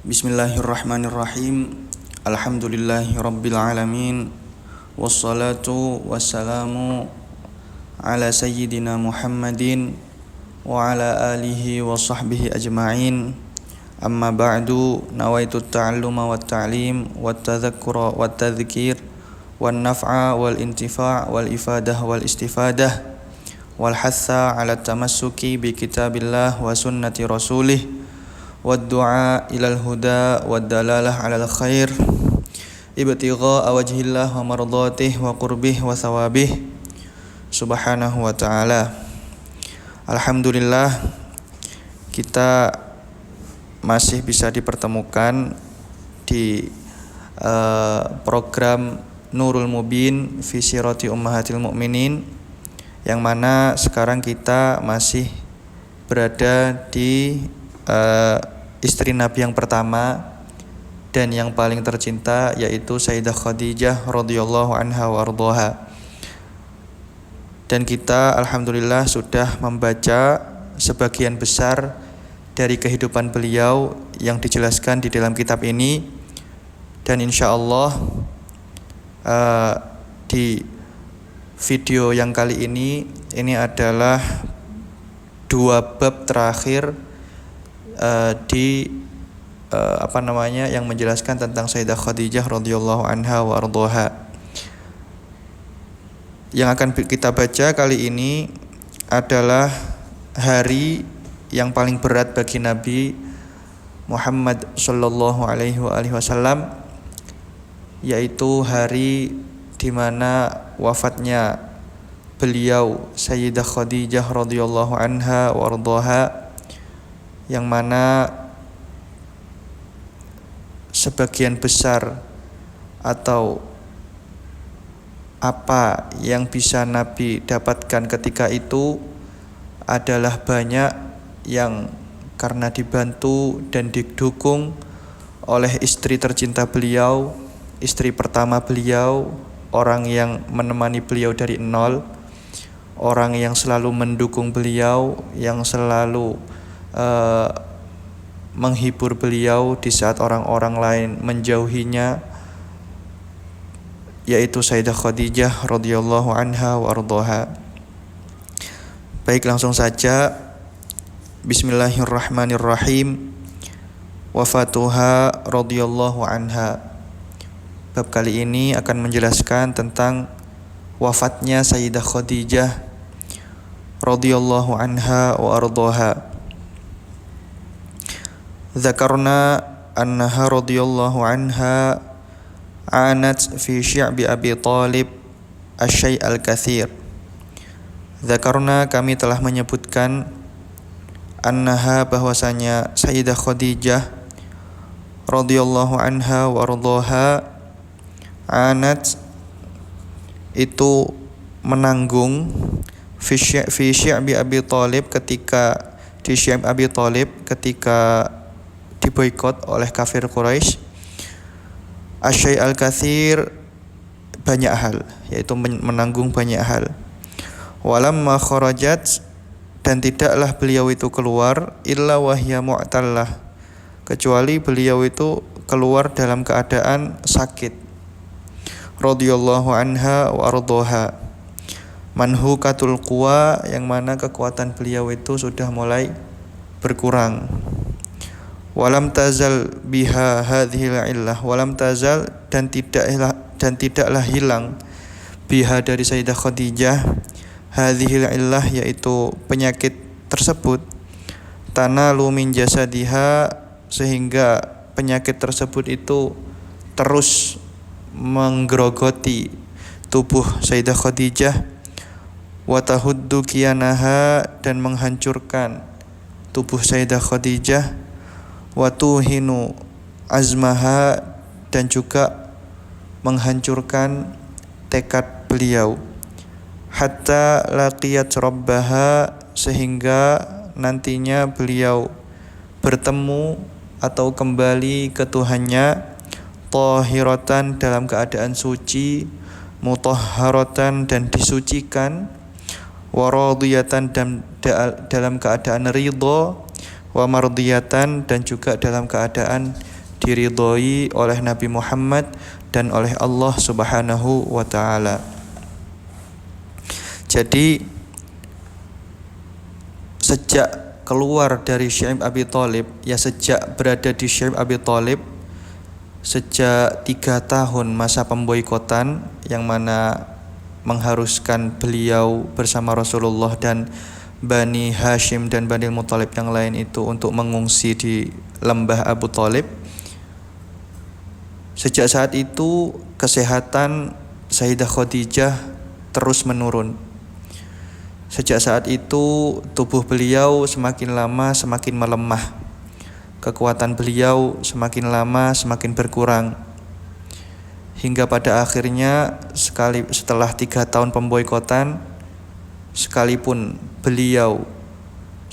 Bismillahirrahmanirrahim. Alhamdulillahirabbil alamin. Wassalatu wassalamu ala sayyidina Muhammadin wa ala alihi wa sahbihi ajma'in. Amma ba'du, nawaitu ta'alluma wat ta'lim wat tadhakkura wat tadhkir wan naf'a wal intifa' wal ifadah wal istifadah wal hatha ala tamassuki bi kitabillah wa sunnati rasulih والدعاء إلى الهدى والدلالة على الخير ابتغاء وجه الله ومرضاته وقربه وثوابه سبحانه وتعالى. Alhamdulillah, kita masih bisa dipertemukan di program Nurul Mubin fi Sirati Ummahatil Mu'minin, yang mana sekarang kita masih berada di istri Nabi yang pertama dan yang paling tercinta, yaitu Sayyidah Khadijah radhiyallahu anha wa ardhaha. Dan kita alhamdulillah sudah membaca sebagian besar dari kehidupan beliau yang dijelaskan di dalam kitab ini, dan insyaallah di video yang kali ini adalah dua bab terakhir yang menjelaskan tentang Sayyidah Khadijah radhiyallahu anha wa ardhaha. Yang akan kita baca kali ini adalah hari yang paling berat bagi Nabi Muhammad sallallahu alaihi wasallam, yaitu hari di mana wafatnya beliau Sayyidah Khadijah radhiyallahu anha wa ardhaha, yang mana sebagian besar atau apa yang bisa Nabi dapatkan ketika itu adalah banyak yang karena dibantu dan didukung oleh istri tercinta beliau, istri pertama beliau, orang yang menemani beliau dari nol, orang yang selalu mendukung beliau, yang selalu menghibur beliau di saat orang-orang lain menjauhinya, yaitu Sayyidah Khadijah radhiyallahu anha wa ardhaha. Baik, langsung saja. Bismillahirrahmanirrahim. Wafatuha radhiyallahu anha. Bab kali ini akan menjelaskan tentang wafatnya Sayyidah Khadijah radhiyallahu anha wa ardhaha. Dzakarna annaha radhiyallahu anha anat fi syi'bi Abi Thalib asy-syai' al-katsir. Dzakarna, kami telah menyebutkan, annaha, bahwasanya Sayyidah Khadijah radhiyallahu anha wa ardhaha anat, itu menanggung fi syi'bi Abi Thalib, ketika di Syi'b Abi Thalib, ketika diboikot oleh kafir Quraisy, asy-syai' al-katsir, banyak hal, yaitu menanggung banyak hal. Walamma kharajat, dan tidaklah beliau itu keluar, illa wahya mu'tallah, kecuali beliau itu keluar dalam keadaan sakit. Radhiyallahu anha wa ardhaha, manhukatul quwa, yang mana kekuatan beliau itu sudah mulai berkurang. Walam tazal biha hadhil illah, walam tazal, dan tidaklah hilang, biha, dari Sayyidah Khadijah, hadhil illah, yaitu penyakit tersebut, tanalu min jasadiha, sehingga penyakit tersebut itu terus menggerogoti tubuh Sayyidah Khadijah, wa tahuddu kiyanaha, dan menghancurkan tubuh Sayyidah Khadijah, wa tuhinu azmaha, dan juga menghancurkan tekad beliau, hatta laqiyat rabbaha, sehingga nantinya beliau bertemu atau kembali ke Tuhannya, tahiratan, dalam keadaan suci, mutahharatan, dan disucikan, waradiyatan, dan dalam keadaan ridha, wa mardiyatan, dan juga dalam keadaan diridhoi oleh Nabi Muhammad dan oleh Allah Subhanahu wa taala. Jadi sejak keluar dari Syi'ib Abi Thalib, ya sejak berada di Syi'ib Abi Thalib, sejak 3 tahun masa pemboikotan yang mana mengharuskan beliau bersama Rasulullah dan Bani Hashim dan Bani Muthalib yang lain itu untuk mengungsi di lembah Abu Thalib. Sejak saat itu kesehatan Sayyidah Khadijah terus menurun. Sejak saat itu tubuh beliau semakin lama semakin melemah. Kekuatan beliau semakin lama semakin berkurang. Hingga pada akhirnya setelah 3 tahun pemboikotan, sekalipun beliau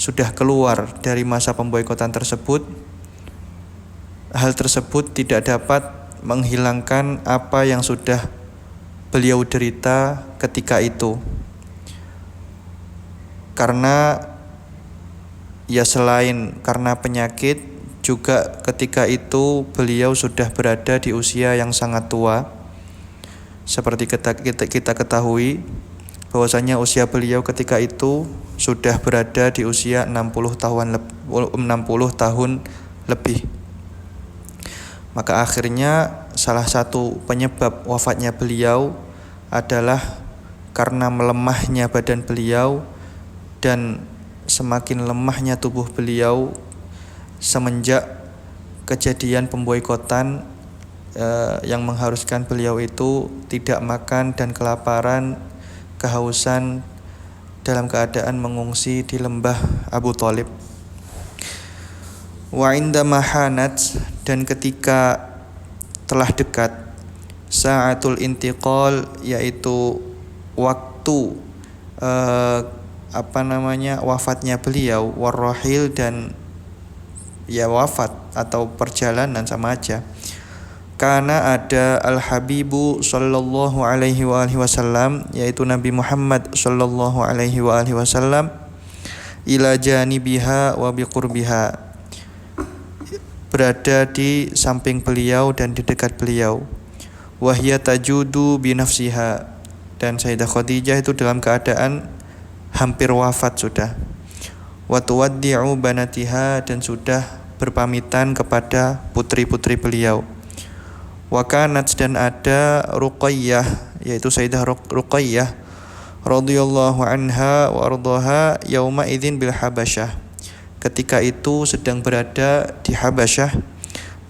sudah keluar dari masa pemboikotan tersebut, hal tersebut tidak dapat menghilangkan apa yang sudah beliau derita ketika itu. Karena ya selain karena penyakit, juga ketika itu beliau sudah berada di usia yang sangat tua. Seperti kita ketahui bahwasanya usia beliau ketika itu sudah berada di usia 60 tahun lebih. Maka akhirnya salah satu penyebab wafatnya beliau adalah karena melemahnya badan beliau dan semakin lemahnya tubuh beliau semenjak kejadian pemboikotan yang mengharuskan beliau itu tidak makan dan kelaparan, kehausan dalam keadaan mengungsi di lembah Abu Thalib. Wa inda mahanat, dan ketika telah dekat sa'atul intiqal, yaitu waktu wafatnya beliau, warrahil, dan ya wafat atau perjalanan sama aja. Karena ada Al-Habibu sallallahu alaihi wa alihi wasallam, yaitu Nabi Muhammad sallallahu alaihi wa alihi wasallam, ila janibiha wa biqurbiha, berada di samping beliau dan di dekat beliau. Wahya tajudu binafsiha, dan Sayyidah Khadijah itu dalam keadaan hampir wafat sudah. Wa tuwaddi'u banatiha, dan sudah berpamitan kepada putri-putri beliau. Wa kanat, dan ada Ruqayyah, yaitu Sayyidah Ruqayyah radhiyallahu anha wa ardhaha yauma idzin bil Habasyah, ketika itu sedang berada di Habasyah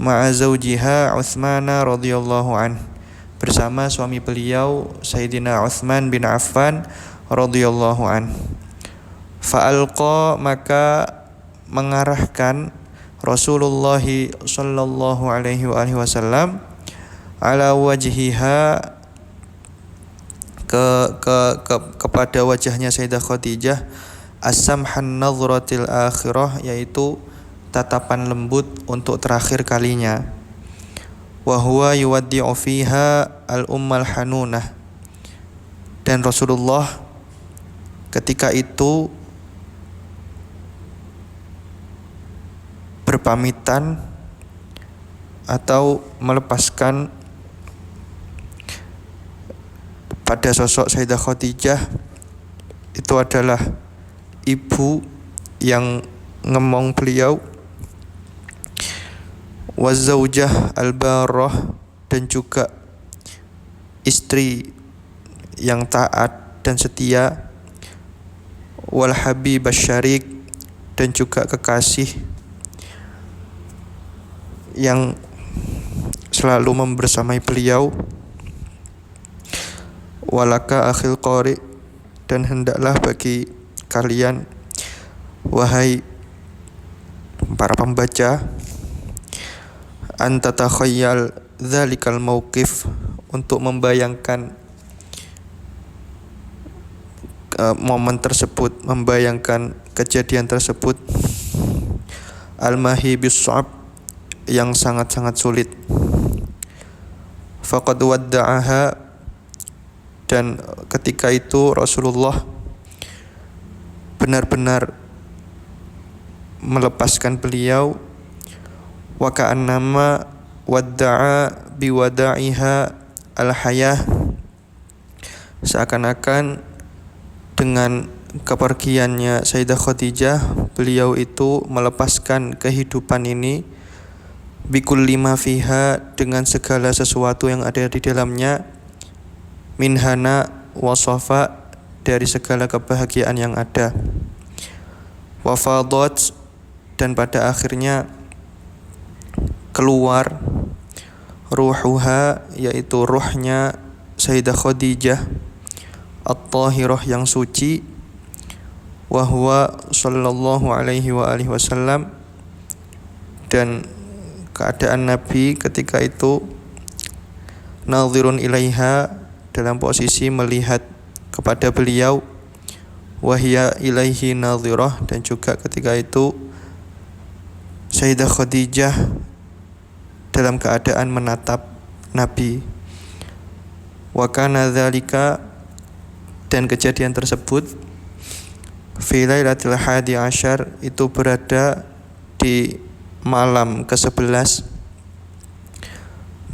ma'a zaujiha Utsman radhiyallahu an, bersama suami beliau Sayyidina Utsman bin Affan radhiyallahu an. Fa'alqa, maka mengarahkan Rasulullah sallallahu alaihi wasallam ala wajhiha, kepada wajahnya Sayyidah Khadijah, as-samhan nadhratil akhirah, yaitu tatapan lembut untuk terakhir kalinya. Wa huwa yuwaddi'u fiha al-ummal hanunah, dan Rasulullah ketika itu berpamitan atau melepaskan pada sosok Sayyidah Khadijah. Itu adalah ibu yang ngemong beliau, wazaujah al-barrah, dan juga istri yang taat dan setia, wal habib asy-syarik, dan juga kekasih yang selalu membersamai beliau. Walaka akhil qari, dan hendaklah bagi kalian, wahai para pembaca, anta takhayyal dzalikal mauqif, untuk membayangkan momen tersebut, membayangkan kejadian tersebut, al-mahi bis-sa'ab, yang sangat-sangat sulit. Faqad wadda'aha, dan ketika itu Rasulullah benar-benar melepaskan beliau. Wa ka'annama wadda'a biwada'iha al-hayah, seakan-akan dengan kepergiannya Sayyidah Khadijah, beliau itu melepaskan kehidupan ini, bikulli ma fiha, dengan segala sesuatu yang ada di dalamnya, minhana wasofa, dari segala kebahagiaan yang ada, wafadat, dan pada akhirnya keluar ruhuha, yaitu ruhnya Sayyidah Khadijah, at-tahirah, yang suci, wa huwa sallallahu alaihi wa alihi wasallam, dan keadaan Nabi ketika itu nadhirun ilaiha, dalam posisi melihat kepada beliau, wahya ilaihi nadhirah, dan juga ketika itu Sayyidah Khadijah dalam keadaan menatap Nabi. Wa kana dzalika, dan kejadian tersebut fi lailatul 11, itu berada di malam ke-11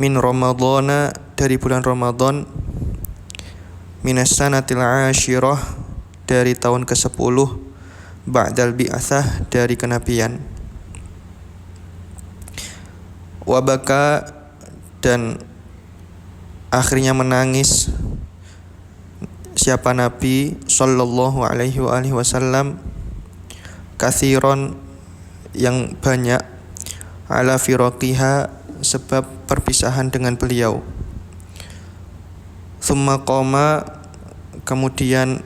min Ramadhana, dari bulan Ramadan, minas sanatil 10, dari tahun ke-10, ba'dal bi'atsah, dari kenabian. Wabaka, dan akhirnya menangis siapa Nabi sallallahu alaihi wasallam, katsiron, yang banyak, ala firaqiha, sebab perpisahan dengan beliau. Tsumma qama, kemudian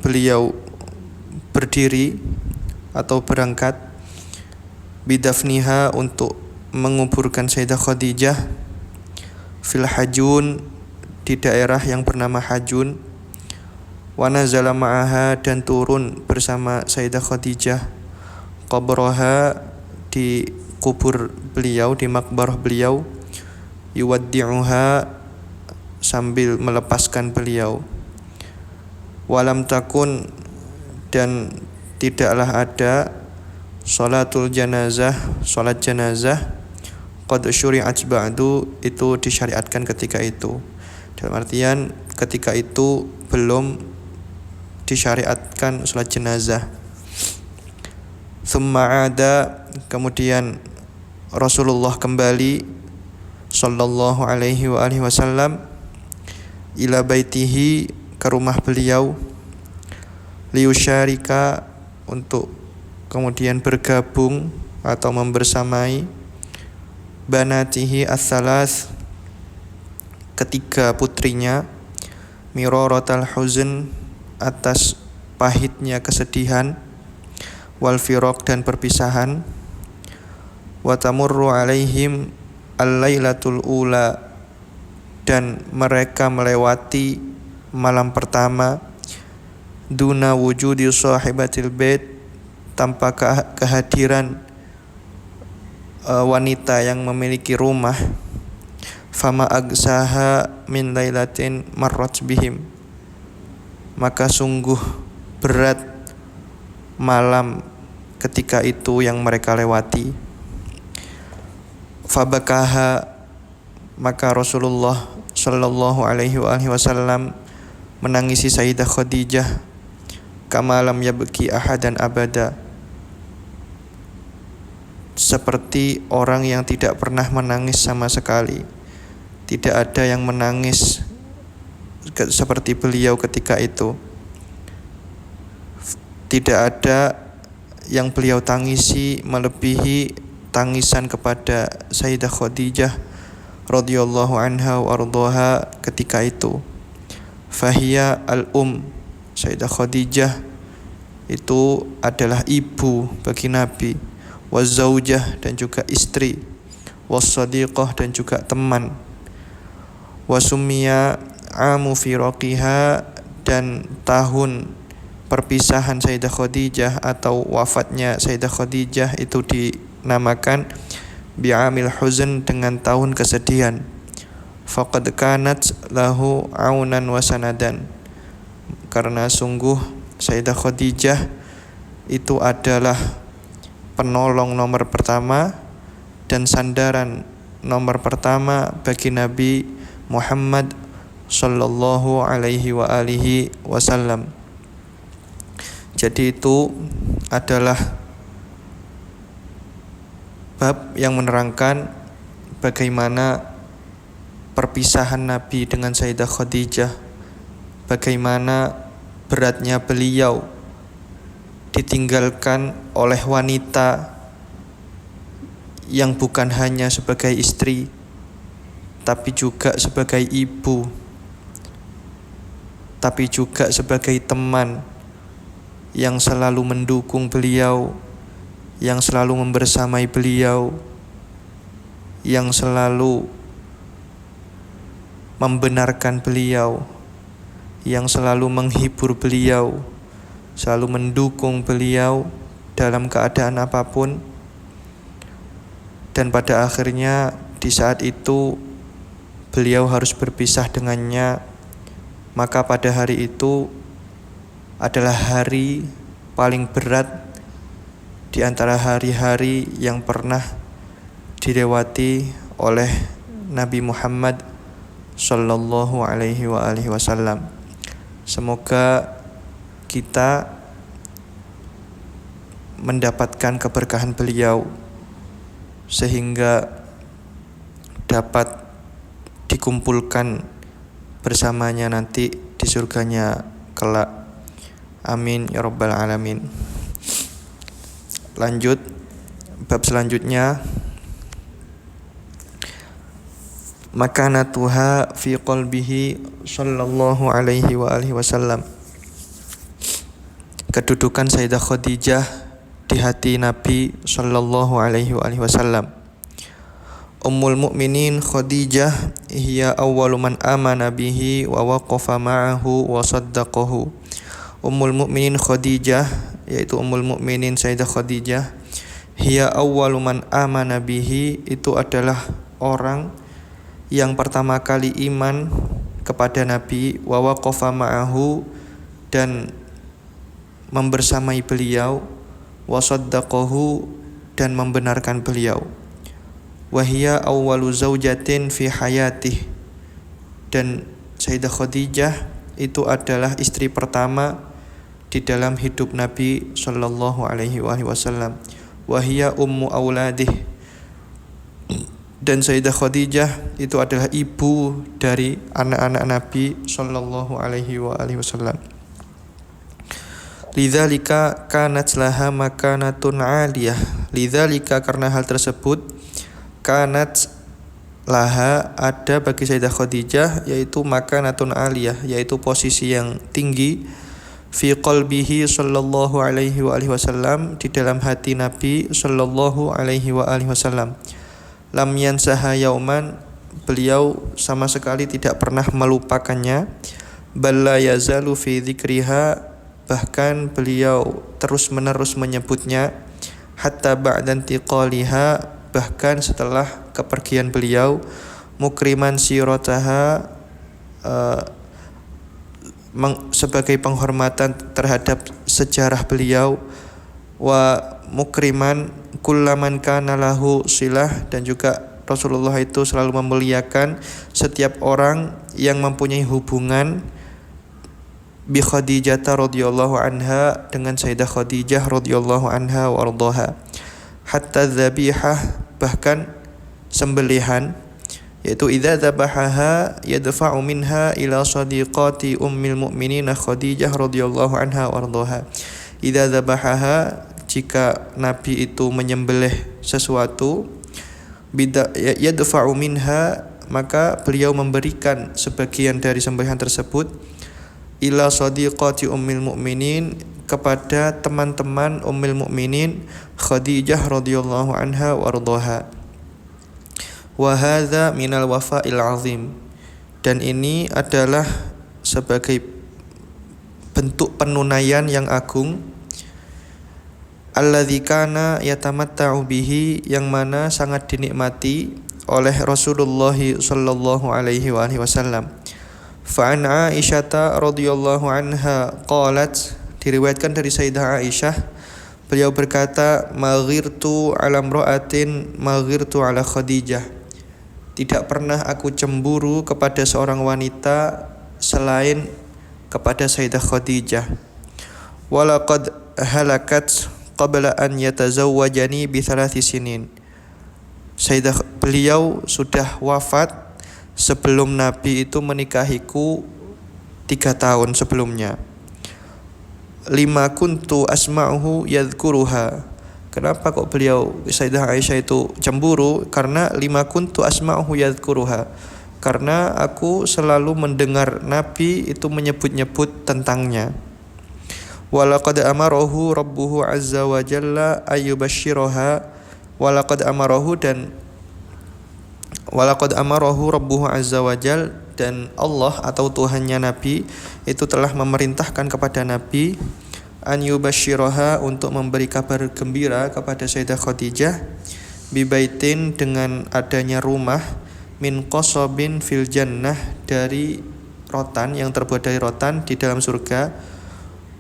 beliau berdiri atau berangkat, bidafniha, untuk menguburkan Sayyidah Khadijah, fil Hajun, di daerah yang bernama Hajun, wa nazala ma'aha, dan turun bersama Sayyidah Khadijah, qabraha, di kubur beliau, di makbarah beliau, yuwaddi'uha, sambil melepaskan beliau. Walam takun, dan tidaklah ada sholatul janazah, sholat janazah, qad syuri'at ba'du, itu disyariatkan ketika itu. Dalam artian ketika itu belum disyariatkan sholat jenazah. Tsumma ada, kemudian Rasulullah kembali sallallahu alaihi wa alihi wasallam, ila baitihi, ke rumah beliau, liusyarika, untuk kemudian bergabung atau membersamai, banatihi as-salas, ketiga putrinya, miraratal huzn, atas pahitnya kesedihan, wal firaq, dan perpisahan, wa tamurru alaihim al-lailatul ula, dan mereka melewati malam pertama, duna wujudi sahibatil bait, tanpa kehadiran wanita yang memiliki rumah. Fama agsaha min lailatin marrat bihim, maka sungguh berat malam ketika itu yang mereka lewati. Fabakaha, maka Rasulullah sallallahu alaihi wasallam menangisi Sayyidah Khadijah, kama lam yabki ahadan abada, seperti orang yang tidak pernah menangis sama sekali. Tidak ada yang menangis seperti beliau ketika itu. Tidak ada yang beliau tangisi melebihi tangisan kepada Sayyidah Khadijah radhiyallahu anha wa ardhaha ketika itu. Fahiya Sayyidah Khadijah itu adalah ibu bagi Nabi, wazaujah, dan juga istri, wasadiqah, dan juga teman, wasummiya amu firaqiha, dan tahun perpisahan Sayyidah Khadijah atau wafatnya Sayyidah Khadijah itu dinamakan bi'amil huzn, dengan tahun kesedihan. Faqad kanat lahu aunan wa sanadan, karena sungguh Sayyidah Khadijah itu adalah penolong nomor pertama dan sandaran nomor pertama bagi Nabi Muhammad sallallahu alaihi wa alihi wasallam. Jadi itu adalah bab yang menerangkan bagaimana perpisahan Nabi dengan Sayyidah Khadijah, bagaimana beratnya beliau ditinggalkan oleh wanita yang bukan hanya sebagai istri, tapi juga sebagai ibu, tapi juga sebagai teman yang selalu mendukung beliau, yang selalu membersamai beliau, yang selalu membenarkan beliau, yang selalu menghibur beliau, selalu mendukung beliau dalam keadaan apapun. Dan pada akhirnya di saat itu beliau harus berpisah dengannya. Maka pada hari itu adalah hari paling berat di antara hari-hari yang pernah dilewati oleh Nabi Muhammad sallallahu alaihi wa alihi wasallam. Semoga kita mendapatkan keberkahan beliau sehingga dapat dikumpulkan bersamanya nanti di surganya kelak. Amin ya rabbal alamin. Lanjut bab selanjutnya, makanatuha fi qalbihi sallallahu alaihi wa alihi wasallam. Kedudukan Sayyidah Khadijah di hati Nabi sallallahu alaihi wa alihi wasallam. Ummul mukminin Khadijah hiya awwalu man amana bihi wa waqafa ma'ahu wa saddaqahu. Ummul mukminin Khadijah, yaitu ummul mukminin Sayyidah Khadijah, hiya awwalu man amana bihi, itu adalah orang yang pertama kali iman kepada Nabi, wa waqafa ma'ahu, dan membersamai beliau, wa saddaqahu, dan membenarkan beliau. Wa hiya awwalu zaujatin fi hayatih, dan Sayyidah Khadijah itu adalah istri pertama di dalam hidup Nabi sallallahu alaihi wasallam. Wa hiya ummu auladih, dan Sayyidah Khadijah itu adalah ibu dari anak-anak Nabi sallallahu alaihi wasallam. Lidzalika kanat laha makanatun 'aliyah. Lidzalika, karena hal tersebut, kanat laha, ada bagi Sayyidah Khadijah, yaitu makanatun 'aliyah, yaitu posisi yang tinggi, fi qalbihi sallallahu alaihi wasallam, di dalam hati Nabi sallallahu alaihi wasallam. Lam yansaha yauman, beliau sama sekali tidak pernah melupakannya. Balla yazalu fi dzikriha, bahkan beliau terus-menerus menyebutnya. Hatta ba'da intiqaliha, bahkan setelah kepergian beliau. Mukriman sirataha, sebagai penghormatan terhadap sejarah beliau. Wa mukriman kullaman kana lahu silah, dan juga Rasulullah itu selalu memuliakan setiap orang yang mempunyai hubungan bi Khadijah radhiyallahu anha, dengan Sayyidah Khadijah radhiyallahu anha wa ardhaha. Hatta dzabihah, bahkan sembelihan, yaitu idza dzabahaha yadfa'u minha ila sadiqati ummil mukminin Khadijah radhiyallahu anha wa ardhaha. Idza dzabahaha, jika Nabi itu menyembelih sesuatu, yadfa'u minha, maka beliau memberikan sebagian dari sembelihan tersebut, ila sadiqati ummil mukminin, kepada teman-teman ummil mukminin Khadijah radhiyallahu anha wa ardhaha. Wa hadza minal wafa'il azim, dan ini adalah sebagai bentuk penunaian yang agung. Alladzi kana yatamatta'u bihi, yang mana sangat dinikmati oleh Rasulullah sallallahu alaihi wasallam. Fa'an Aisyah radhiyallahu anha qalat, diriwayatkan dari Sayyidah Aisyah, beliau berkata, maghirtu ala imra'atin maghirtu ala Khadijah. tidak pernah aku cemburu kepada seorang wanita selain kepada Sayyidah Khadijah. Walaqad halakat qabla an yatazawwajani bi 3 sinin. Sayyidah beliau sudah wafat sebelum Nabi itu menikahiku 3 tahun sebelumnya. Lima kuntu asma'uhu yadhkuruha. Kenapa kok beliau Sayyidah Aisyah itu cemburu? Karena lima kuntu asma'uhu yadhkuruha. Karena aku selalu mendengar Nabi itu menyebut-nyebut tentangnya. Walaqad amarahu rabbuhu azza wa jalla ayyubashshiraha. Walaqad amarahu rabbuhu azza wa jalla, dan Allah atau Tuhannya Nabi itu telah memerintahkan kepada Nabi an yubashshiraha, untuk memberi kabar gembira kepada Sayyidah Khadijah, bibaitin, dengan adanya rumah, min qasabin fil jannah, dari rotan, yang terbuat dari rotan di dalam surga.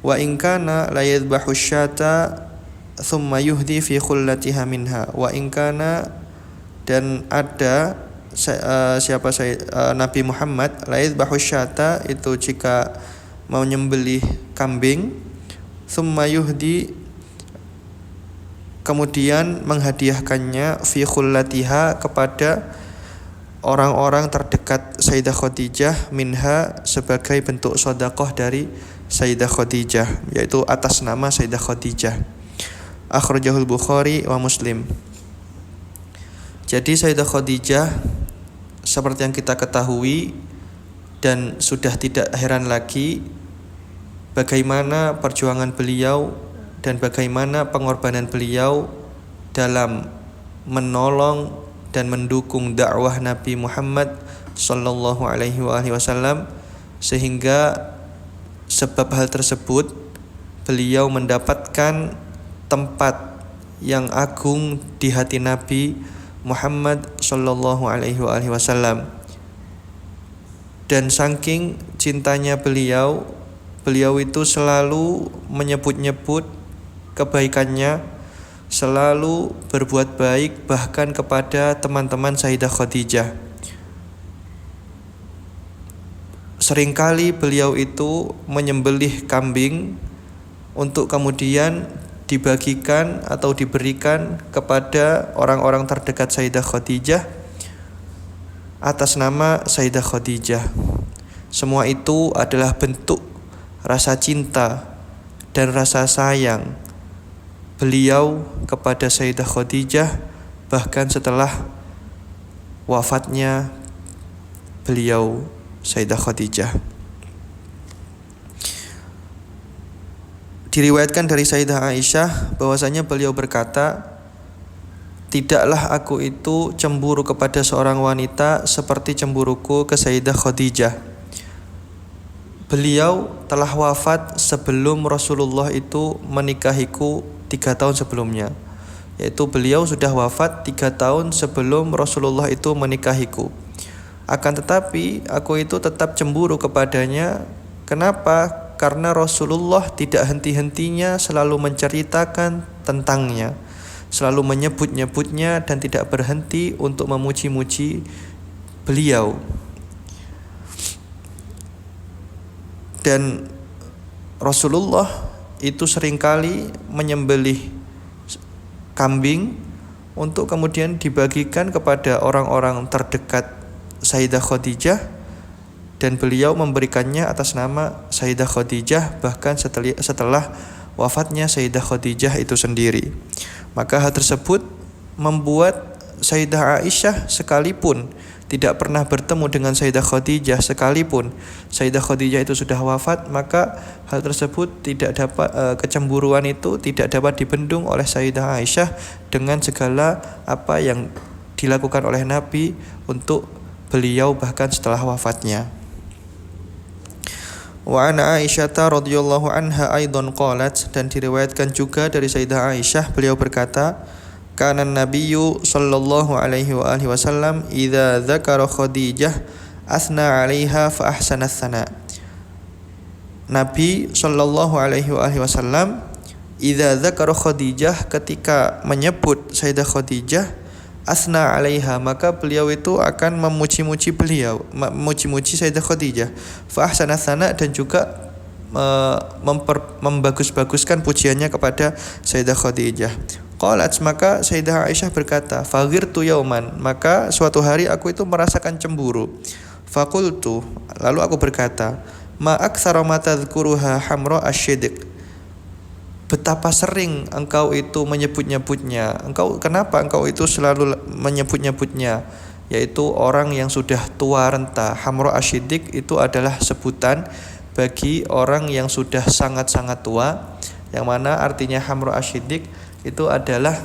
Wa in kana la yadhbahu syata thumma yuhdi fi khullatiha minha. Wa in kana, dan ada Nabi Muhammad la yadhbahu syata, itu jika mau nyembelih kambing, thumma yuhdi, kemudian menghadiahkannya, fi khullatiha, kepada orang-orang terdekat Sayyidah Khadijah, minha, sebagai bentuk sedekah dari Sayyidah Khadijah, yaitu atas nama Sayyidah Khadijah. Akhrajahul Bukhari wa Muslim. Jadi Sayyidah Khadijah, seperti yang kita ketahui dan sudah tidak heran lagi, bagaimana perjuangan beliau dan bagaimana pengorbanan beliau dalam menolong dan mendukung dakwah Nabi Muhammad sallallahu alaihi wasallam, sehingga sebab hal tersebut beliau mendapatkan tempat yang agung di hati Nabi Muhammad sallallahu alaihi wasallam. Dan saking cintanya beliau itu selalu menyebut-nyebut kebaikannya, selalu berbuat baik bahkan kepada teman-teman Sayyidah Khadijah. Seringkali beliau itu menyembelih kambing untuk kemudian dibagikan atau diberikan kepada orang-orang terdekat Sayyidah Khadijah atas nama Sayyidah Khadijah. Semua itu adalah bentuk rasa cinta dan rasa sayang beliau kepada Sayyidah Khadijah, bahkan setelah wafatnya beliau Sayyidah Khadijah. Diriwayatkan dari Sayyidah Aisyah bahwasanya beliau berkata, tidaklah aku itu cemburu kepada seorang wanita seperti cemburuku ke Sayyidah Khadijah. Beliau telah wafat sebelum Rasulullah itu menikahiku 3 tahun sebelumnya. Yaitu beliau sudah wafat 3 tahun sebelum Rasulullah itu menikahiku. Akan tetapi aku itu tetap cemburu kepadanya. Kenapa? Karena Rasulullah tidak henti-hentinya selalu menceritakan tentangnya, selalu menyebut-nyebutnya dan tidak berhenti untuk memuji-muji beliau. Dan Rasulullah itu seringkali menyembelih kambing untuk kemudian dibagikan kepada orang-orang terdekat Sayyidah Khadijah, dan beliau memberikannya atas nama Sayyidah Khadijah bahkan setelah wafatnya Sayyidah Khadijah itu sendiri. Maka hal tersebut membuat Sayyidah Aisyah sekalipun tidak pernah bertemu dengan Sayyidah Khadijah, sekalipun Sayyidah Khadijah itu sudah wafat, maka hal tersebut tidak dapat, kecemburuan itu tidak dapat dibendung oleh Sayyidah Aisyah dengan segala apa yang dilakukan oleh Nabi untuk beliau bahkan setelah wafatnya. Wa an Aisyah radhiyallahu anha aidan qalat, dan diriwayatkan juga dari Sayyidah Aisyah beliau berkata, kana nabiyyu sallallahu alaihi wasallam idza dzakara Khadijah asna 'alaiha fa ahsana tsana. Nabi sallallahu alaihi wasallam idza dzakara Khadijah, ketika menyebut Sayyidah Khadijah, asna 'alaiha, maka beliau itu akan memuji-muji memuji-muji Sayyidah Khadijah. Fa ahsana tsana, dan juga membagus-baguskan pujiannya kepada Sayyidah Khadijah. Qalat, maka Sayyidah Aisyah berkata, faghirtu yauman, maka suatu hari aku itu merasakan cemburu. Faqultu, lalu aku berkata, ma aktsara ma tadhkuruha hamra asy-syidq, betapa sering engkau itu menyebut-nyebutnya. Kenapa engkau itu selalu menyebut-nyebutnya? Yaitu orang yang sudah tua renta. Hamra asy-syidq itu adalah sebutan bagi orang yang sudah sangat-sangat tua, yang mana artinya hamra asy-syidq itu adalah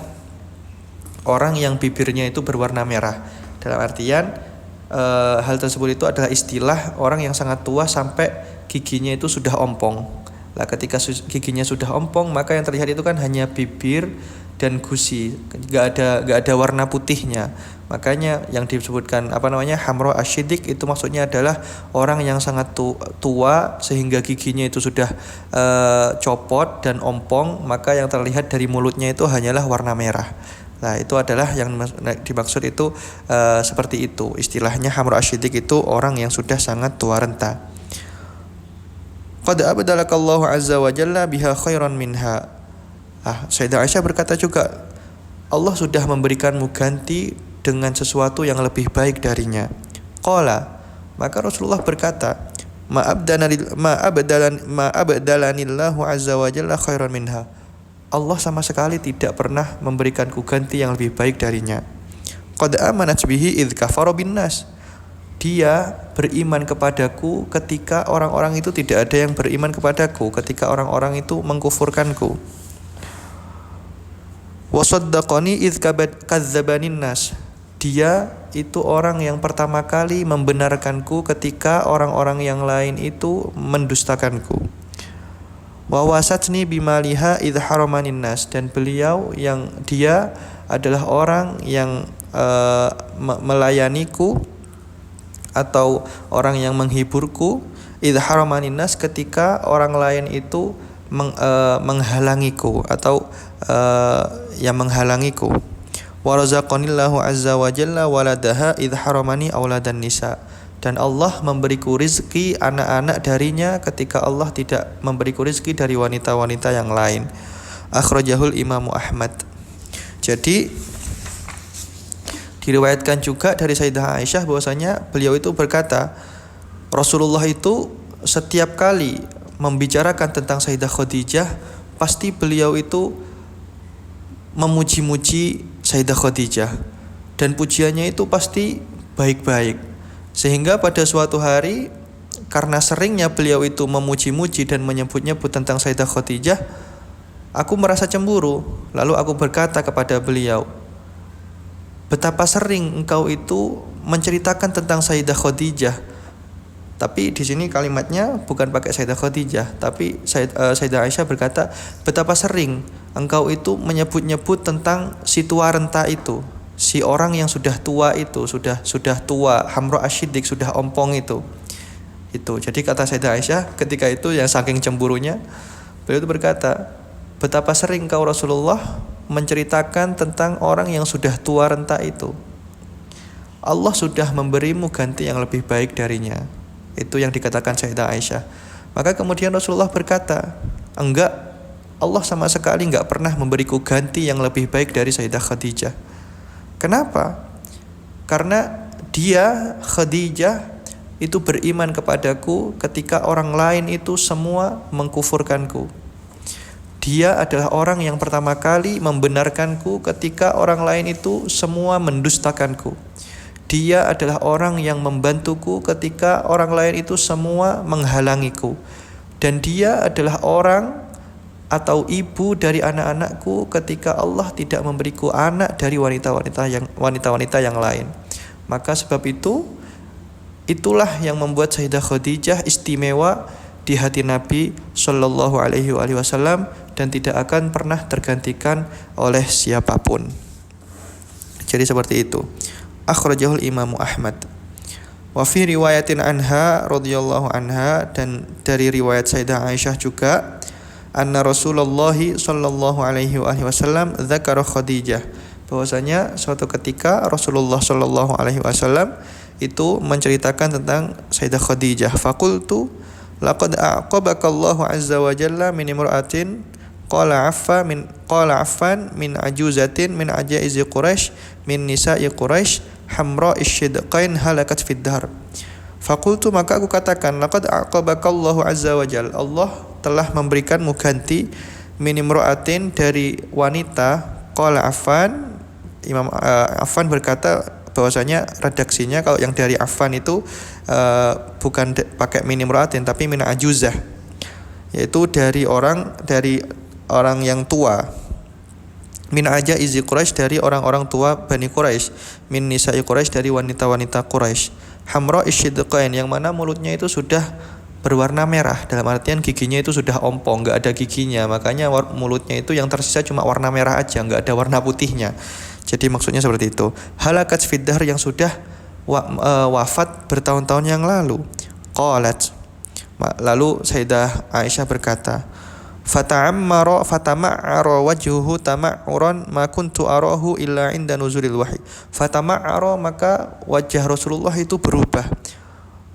orang yang bibirnya itu berwarna merah. Dalam artian hal tersebut itu adalah istilah orang yang sangat tua sampai giginya itu sudah ompong. Nah, ketika giginya sudah ompong, maka yang terlihat itu kan hanya bibir dan gusi, gak ada warna putihnya. Makanya yang disebutkan hamra asy-syidq itu maksudnya adalah orang yang sangat tua sehingga giginya itu sudah copot dan ompong, maka yang terlihat dari mulutnya itu hanyalah warna merah. Nah, itu adalah yang dimaksud itu seperti itu. Istilahnya hamra asy-syidq itu orang yang sudah sangat tua renta. Qad abdalakallahu azza wa jalla biha khairan minha. Sayyidah Aisyah berkata juga, Allah sudah memberikanmu ganti dengan sesuatu yang lebih baik darinya. Qala, maka Rasulullah berkata, ma abdalanillahu azza wa jalla khairan minha. Allah sama sekali tidak pernah memberikanku ganti yang lebih baik darinya. Qad amanat bihi idz kafara bin nas. Dia beriman kepadaku ketika orang-orang itu tidak ada yang beriman kepadaku, ketika orang-orang itu mengkufurkanku. Wa saddaqani idz kadzdzabanin nas. Dia itu orang yang pertama kali membenarkanku ketika orang-orang yang lain itu mendustakanku. Wa wasatni bimaliha idz haramanin nas, dan dia adalah orang yang melayaniku atau orang yang menghiburku idz haramanin nas, ketika orang lain itu menghalangiku atau yang menghalangiku. Wa razaqanillahu azza wa jalla waladaha idz haramani auladan nisa, dan Allah memberiku rizki anak-anak darinya ketika Allah tidak memberiku rizki dari wanita-wanita yang lain. Akhrajahul Imamu Ahmad. Jadi diriwayatkan juga dari Sayyidah Aisyah bahwasanya beliau itu berkata, Rasulullah itu setiap kali membicarakan tentang Sayyidah Khadijah, pasti beliau itu memuji-muji Sayyidah Khadijah, dan pujiannya itu pasti baik-baik. Sehingga pada suatu hari, karena seringnya beliau itu memuji-muji dan menyebut-nyebut tentang Sayyidah Khadijah, aku merasa cemburu. Lalu aku berkata kepada beliau, betapa sering engkau itu menceritakan tentang Sayyidah Khadijah. Tapi di sini kalimatnya bukan pakai Sayyidah Khadijah, tapi Sayyidah Aisyah berkata, betapa sering engkau itu menyebut-nyebut tentang si tua renta itu, si orang yang sudah tua itu, sudah tua, hamra asy-syidq, sudah ompong itu. Jadi kata Sayyidah Aisyah ketika itu, yang saking cemburunya, beliau itu berkata, betapa sering kau Rasulullah menceritakan tentang orang yang sudah tua renta itu. Allah sudah memberimu ganti yang lebih baik darinya. Itu yang dikatakan Sayyidah Aisyah. Maka kemudian Rasulullah berkata, enggak, Allah sama sekali enggak pernah memberiku ganti yang lebih baik dari Sayyidah Khadijah. Kenapa? Karena dia, Khadijah, itu beriman kepadaku ketika orang lain itu semua mengkufurkanku. Dia adalah orang yang pertama kali membenarkanku ketika orang lain itu semua mendustakanku. Dia adalah orang yang membantuku ketika orang lain itu semua menghalangiku. Dan dia adalah orang atau ibu dari anak-anakku ketika Allah tidak memberiku anak dari wanita-wanita yang lain. Maka sebab itulah yang membuat Sayyidah Khadijah istimewa di hati Nabi Shallallahu Alaihi Wasallam dan tidak akan pernah tergantikan oleh siapapun. Jadi seperti itu. Akhrajahul Imamu Ahmad. Wa fi riwayatin anha radhiyallahu anha, dan dari riwayat Sayyidah Aisyah juga, anna Rasulullah sallallahu alaihi wasallam dzakara Khadijah, bahwasanya suatu ketika Rasulullah Shallallahu alaihi wasallam itu menceritakan tentang Sayyidah Khadijah. Faqultu laqad aqabakallahu azza wa jalla min imra'atin qala affan min ajuzatin min ajaizi Quraisy min nisa'i Quraisy hamra isyidqain halakat fid dahr. Fakultu, maka aku katakan, laqad aqabakallahu azza wa jalla, Allah telah memberikanmu ganti min imra'atin, dari wanita. Qala Affan, Imam Affan berkata bahwasanya redaksinya kalau yang dari Affan itu bukan pakai min imra'atin tapi min ajuzah, yaitu dari orang yang tua. Min ajaizi Quraisy, dari orang-orang tua Bani Quraisy. Min nisa'i Quraisy, dari wanita-wanita Quraisy. Hamra isyidqain, yang mana mulutnya itu sudah berwarna merah, dalam artian giginya itu sudah ompong, enggak ada giginya, makanya mulutnya itu yang tersisa cuma warna merah aja, enggak ada warna putihnya. Jadi maksudnya seperti itu. Halakat fid dahr, yang sudah wafat bertahun-tahun yang lalu. Qalat, lalu Sayyidah Aisyah berkata, fatama'ara wajhuhu tama'uran ma kuntu arahu illa inda nuzulil wahyi. Fatama'ara, maka wajah Rasulullah itu berubah.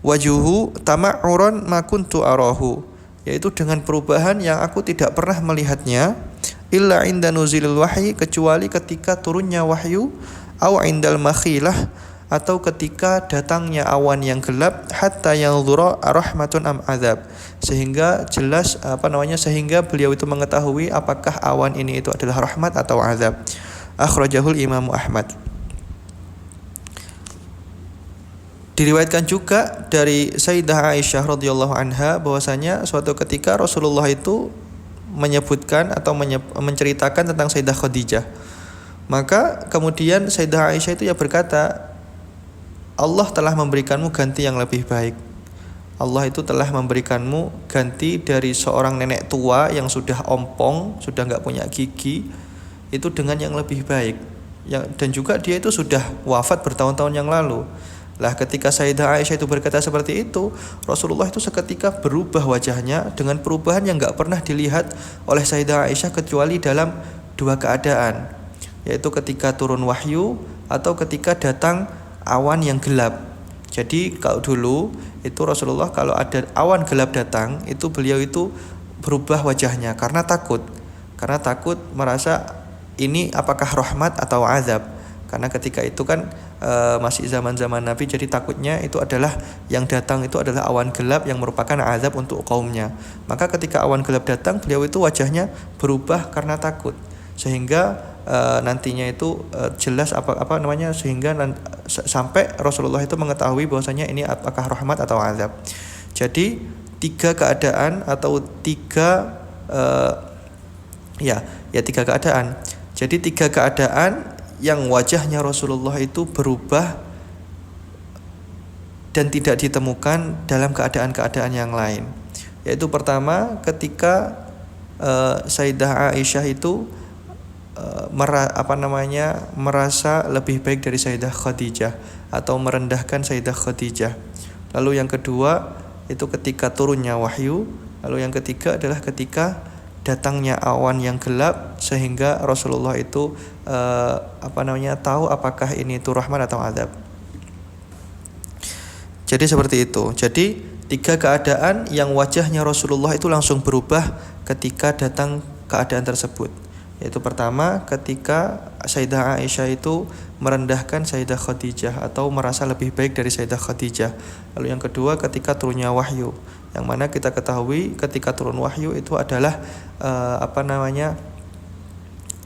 Wajhuhu tama'uran ma kuntu arahu, yaitu dengan perubahan yang aku tidak pernah melihatnya, illa inda nuzulil wahyi, kecuali ketika turunnya wahyu, au indal makhilah, atau ketika datangnya awan yang gelap, hatta yanzura rahmatun am azab, sehingga jelas sehingga beliau itu mengetahui apakah awan ini itu adalah rahmat atau azab. Akhrajahul Imam Ahmad. Diriwayatkan juga dari Sayyidah Aisyah radhiyallahu anha bahwasanya suatu ketika Rasulullah itu menyebutkan atau menceritakan tentang Sayyidah Khadijah. Maka kemudian Sayyidah Aisyah itu berkata, Allah telah memberikanmu ganti yang lebih baik. Allah itu telah memberikanmu ganti dari seorang nenek tua yang sudah ompong, sudah enggak punya gigi, itu dengan yang lebih baik. Dan juga dia itu sudah wafat bertahun-tahun yang lalu. Lah ketika Sayyidah Aisyah itu berkata seperti itu, Rasulullah itu seketika berubah wajahnya dengan perubahan yang enggak pernah dilihat oleh Sayyidah Aisyah kecuali dalam dua keadaan, yaitu ketika turun wahyu atau ketika datang awan yang gelap. Jadi kalau dulu itu Rasulullah kalau ada awan gelap datang, itu beliau itu berubah wajahnya karena takut merasa ini apakah rahmat atau azab. Karena ketika itu kan masih zaman-zaman Nabi, jadi takutnya itu adalah yang datang itu adalah awan gelap yang merupakan azab untuk kaumnya. Maka ketika awan gelap datang, beliau itu wajahnya berubah karena takut, sehingga nantinya itu jelas sehingga sampai Rasulullah itu mengetahui bahwasanya ini apakah rahmat atau azab. Jadi tiga keadaan atau tiga keadaan. Jadi tiga keadaan yang wajahnya Rasulullah itu berubah dan tidak ditemukan dalam keadaan-keadaan yang lain. Yaitu pertama, ketika Sayyidah Aisyah itu merasa lebih baik dari Sayyidah Khadijah atau merendahkan Sayyidah Khadijah. Lalu yang kedua itu ketika turunnya wahyu. Lalu yang ketiga adalah ketika datangnya awan yang gelap sehingga Rasulullah itu tahu apakah ini itu rahmat atau azab. Jadi seperti itu. Jadi tiga keadaan yang wajahnya Rasulullah itu langsung berubah ketika datang keadaan tersebut. Yaitu pertama, ketika Sayyidah Aisyah itu merendahkan Sayyidah Khadijah atau merasa lebih baik dari Sayyidah Khadijah. Lalu yang kedua, ketika turunnya wahyu, yang mana kita ketahui ketika turun wahyu itu adalah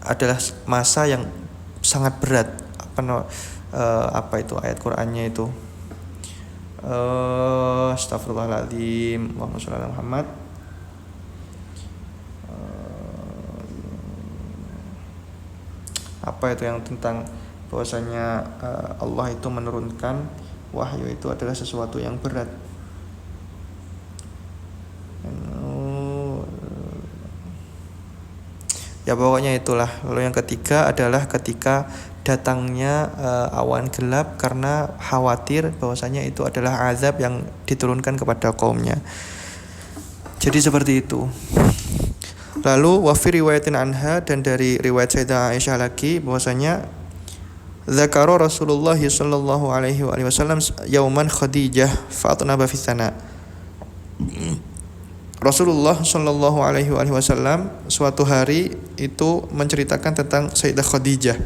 adalah masa yang sangat berat. Itu ayat Qur'annya itu. Astagfirullahaladzim. Allahumma sholli ala Muhammad. Apa itu yang tentang bahwasanya Allah itu menurunkan wahyu itu adalah sesuatu yang berat. Ya pokoknya itulah. Lalu yang ketiga adalah ketika datangnya awan gelap karena khawatir bahwasanya itu adalah azab yang diturunkan kepada kaumnya. Jadi seperti itu. Lalu wa fi riwayatin anha, dan dari riwayat Sayyidah Aisyah lagi bahwasanya Dzakara Rasulullah sallallahu alaihi wasallam yauman Khadijah fa'atnaba fi sana. Rasulullah sallallahu alaihi wasallam suatu hari itu menceritakan tentang Sayyidah Khadijah.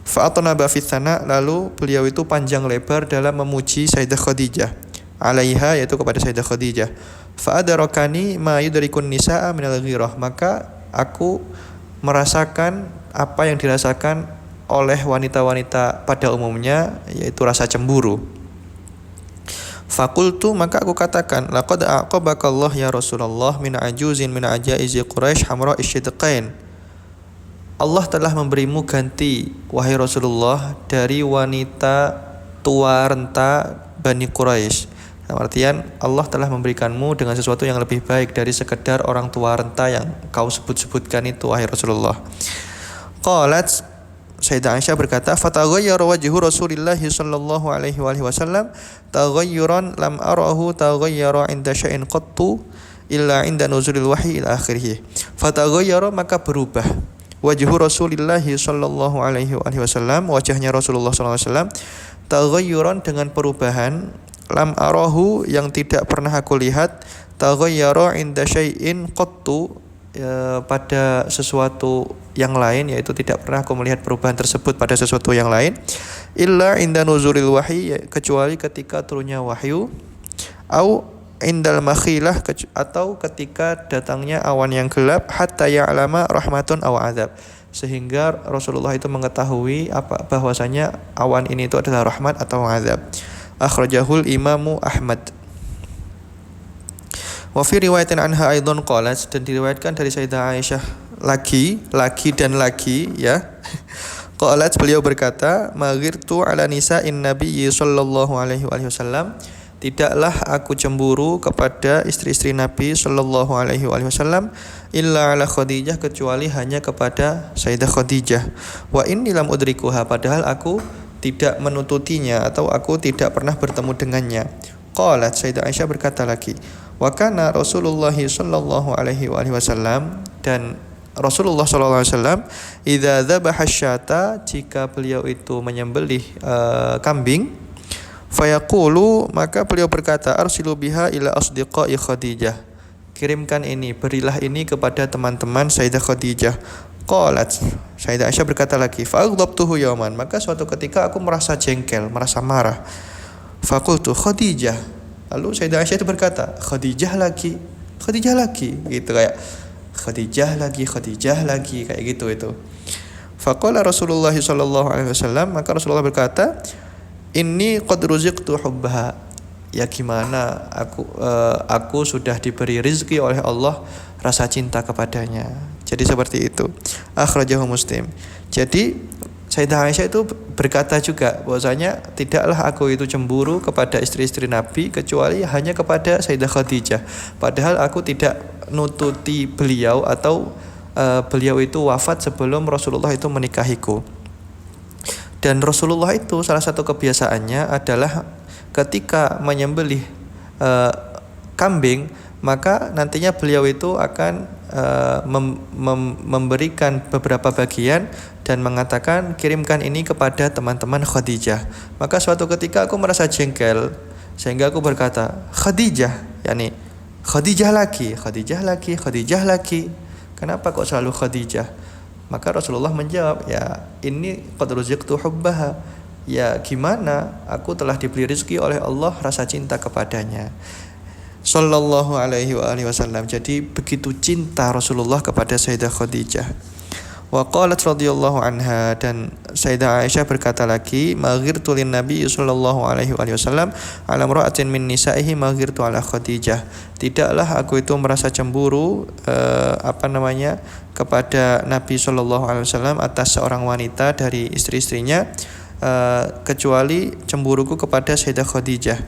Fa'atnaba fi sana, lalu beliau itu panjang lebar dalam memuji Sayyidah Khadijah. Alaiha, yaitu kepada Sayyidah Khadijah. Fa'adarakani ma yudrikun nisaa minal ghirah, maka aku merasakan apa yang dirasakan oleh wanita-wanita pada umumnya, yaitu rasa cemburu. Fakultu, maka aku katakan, laqad aqabakallah ya Rasulullah min ajuzin min ajaizi Quraisy hamra isyidqain. Allah telah memberimu ganti, wahai Rasulullah, dari wanita tua renta Bani Quraisy. Dalam artian Allah telah memberikanmu dengan sesuatu yang lebih baik dari sekedar orang tua renta yang kau sebut-sebutkan itu, wahai Rasulullah. Qalat, Sayyidah Aisyah berkata, fataghayyara wajhu Rasulillah sallallahu alaihi wasallam taghayyuran lam arahu taghayyara 'inda syai'in qattu illa 'inda nuzulil wahyi ila akhirih. Fataghayyara, maka berubah wajhu Rasulillah sallallahu alaihi wasallam, wajahnya Rasulullah sallallahu alaihi wasallam, taghayyuran, dengan perubahan, lam arahu, yang tidak pernah aku lihat, taghayyara 'inda syai'in qattu, pada sesuatu yang lain, yaitu tidak pernah aku melihat perubahan tersebut pada sesuatu yang lain, illa inda nuzulil wahyi, kecuali ketika turunnya wahyu, au indal makhilah, atau ketika datangnya awan yang gelap, hatta ya'lama rahmatun aw azab, sehingga Rasulullah itu mengetahui bahwasanya awan ini itu adalah rahmat atau azab. Akhrajahul Imamu Ahmad. Wa fi riwayatin anha aidan qalat, dan diriwayatkan dari Sayyidah Aisyah lagi ya. Qalat, beliau berkata, maghirtu ala nisa'in nabiyyi sallallahu alaihi wasallam, tidaklah aku cemburu kepada istri-istri Nabi sallallahu alaihi wasallam, illa ala Khadijah, kecuali hanya kepada Sayyidah Khadijah. Wa inni lam udrikuha, padahal aku tidak menututinya atau aku tidak pernah bertemu dengannya. Qalat, Sayyidah Aisyah berkata lagi, wa kana Rasulullah sallallahu alaihi wasallam, dan Rasulullah sallallahu alaihi wasallam, idza dzabaha syata, jika beliau itu menyembelih kambing, fayaqulu, maka beliau berkata, arsilu biha ila asdiqai Khadijah, kirimkan ini, berilah ini kepada teman-teman Sayyidah Khadijah. Qalat, Sayyidah Aisyah berkata lagi, fa'aghdabtuhu yawman, maka suatu ketika aku merasa jengkel, merasa marah. Faqultu Khadijah, lalu Sayyidah Aisyah itu berkata, Khadijah lagi, gitu, kayak Khadijah lagi, kayak gitu itu. Faqala Rasulullah sallallahu alaihi wasallam, maka Rasulullah berkata, inni qad ruziqtu hubbaha, ya gimana, aku sudah diberi rizki oleh Allah rasa cinta kepadanya. Jadi seperti itu. Akhrajahu Muslim. Jadi Sayyidah Aisyah itu berkata juga bahwasanya tidaklah aku itu cemburu kepada istri-istri Nabi kecuali hanya kepada Sayyidah Khadijah. Padahal aku tidak nututi beliau atau beliau itu wafat sebelum Rasulullah itu menikahiku. Dan Rasulullah itu salah satu kebiasaannya adalah ketika menyembelih kambing, maka nantinya beliau itu akan memberikan beberapa bagian dan mengatakan, kirimkan ini kepada teman-teman Khadijah. Maka suatu ketika aku merasa jengkel, sehingga aku berkata, Khadijah, yakni Khadijah lagi. Kenapa kok selalu Khadijah? Maka Rasulullah menjawab, ya ini qad ruziqtu hubbaha, ya gimana, aku telah diberi rezeki oleh Allah rasa cinta kepadanya. Sallallahu alaihi wasallam. Jadi begitu cinta Rasulullah kepada Sayyidah Khadijah. Wa qalat radhiyallahu anha, dan Sayyidah Aisyah berkata lagi, maghirtu lin Nabi sallallahu alaihi wasallam ala imra'atin min nisa'ihi maghirtu ala Khadijah. Tidaklah aku itu merasa cemburu kepada Nabi sallallahu alaihi wasallam atas seorang wanita dari istri-istrinya kecuali cemburuku kepada Sayyidah Khadijah.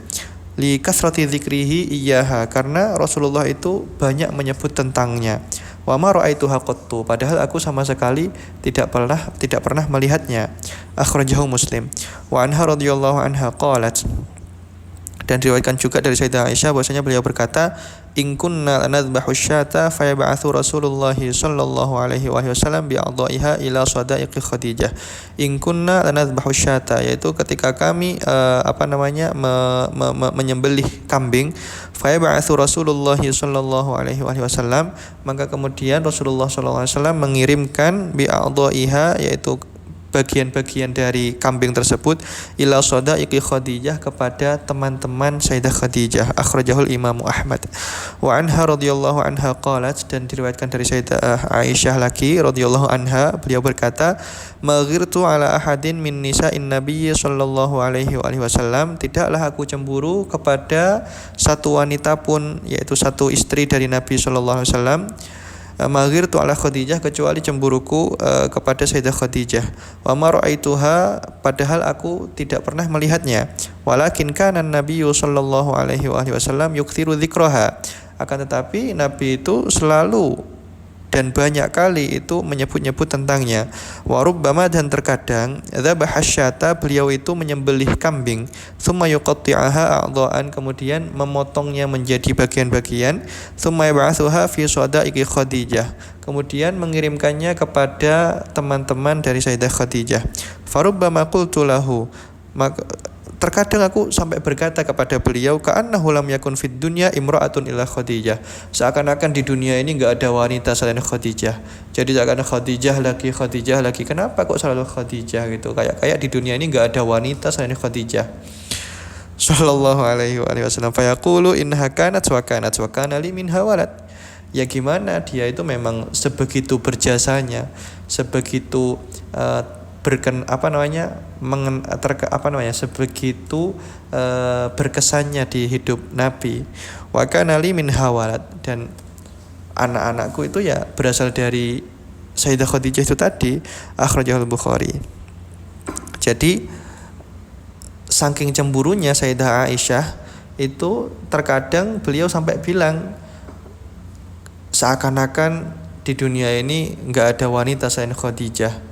Li kasrati dzikrihi iyyaha, karena Rasulullah itu banyak menyebut tentangnya. Wa ma ra'aituha qattu, padahal aku sama sekali tidak pernah melihatnya. Akhrajahu Muslim. Wa anha radhiyallahu anha qalat, Dan diriwayatkan juga dari Sayyidah Aisyah bahwasanya beliau berkata, "In kunna lanadhbahu syata fayab'atsu Rasulullah sallallahu alaihi wasallam bi'adha'iha ila sadaiqi Khadijah." In kunna lanadhbahu syata, yaitu ketika kami menyembelih kambing, fayab'atsu Rasulullah sallallahu alaihi wasallam, maka kemudian Rasulullah sallallahu alaihi wasallam mengirimkan bi'adha'iha, yaitu bagian-bagian dari kambing tersebut, ila sadaiqi Khadijah, kepada teman-teman Sayyidah Khadijah. Akhrajahul Imam Ahmad. Wa anha radhiyallahu anha qalat, dan diriwayatkan dari Sayyidah Aisyah lagi radhiyallahu anha, beliau berkata, "Maghirtu ala ahadin min nisa'in Nabi sallallahu alaihi wasallam." Tidaklah aku cemburu kepada satu wanita pun, yaitu satu istri dari Nabi sallallahu alaihi wasallam. Maghirtu ala Khadijah, kecuali cemburuku kepada Sayyidah Khadijah. Wa ma ra'aituha, padahal aku tidak pernah melihatnya. Walakin kana Nabiyyu sallallahu alaihi wasallam yukthiru dzikraha, akan tetapi Nabi itu selalu dan banyak kali itu menyebut-nyebut tentangnya. Wa rubbama, dan terkadang, dzabaha syata, beliau itu menyembelih kambing, tsumma yuqatti'aha a'dha'an, kemudian memotongnya menjadi bagian-bagian, tsumma yab'atsuha fi sadaiqi Khadijah, kemudian mengirimkannya kepada teman-teman dari Sayyidah Khadijah. Farubbama qultu lahu, maka terkadang aku sampai berkata kepada beliau, ka'annahu lam yakun fid dunya imra'atun illa Khadijah, seakan-akan di dunia ini enggak ada wanita selain Khadijah. Jadi seakan Khadijah lagi, kenapa kok selalu Khadijah gitu? Kayak di dunia ini enggak ada wanita selain Khadijah. Sallallahu alaihi wasallam, fa yaqulu innaha kanat wa kana li minha walad. Ya gimana, dia itu memang sebegitu berjasanya, sebegitu sebegitu berkesannya di hidup Nabi. Wa kana li min hawalad, dan anak-anakku itu ya berasal dari Sayyidah Khadijah itu tadi. Akhrajahul Bukhari. Jadi saking cemburunya Sayyidah Aisyah itu, terkadang beliau sampai bilang seakan-akan di dunia ini enggak ada wanita selain Khadijah.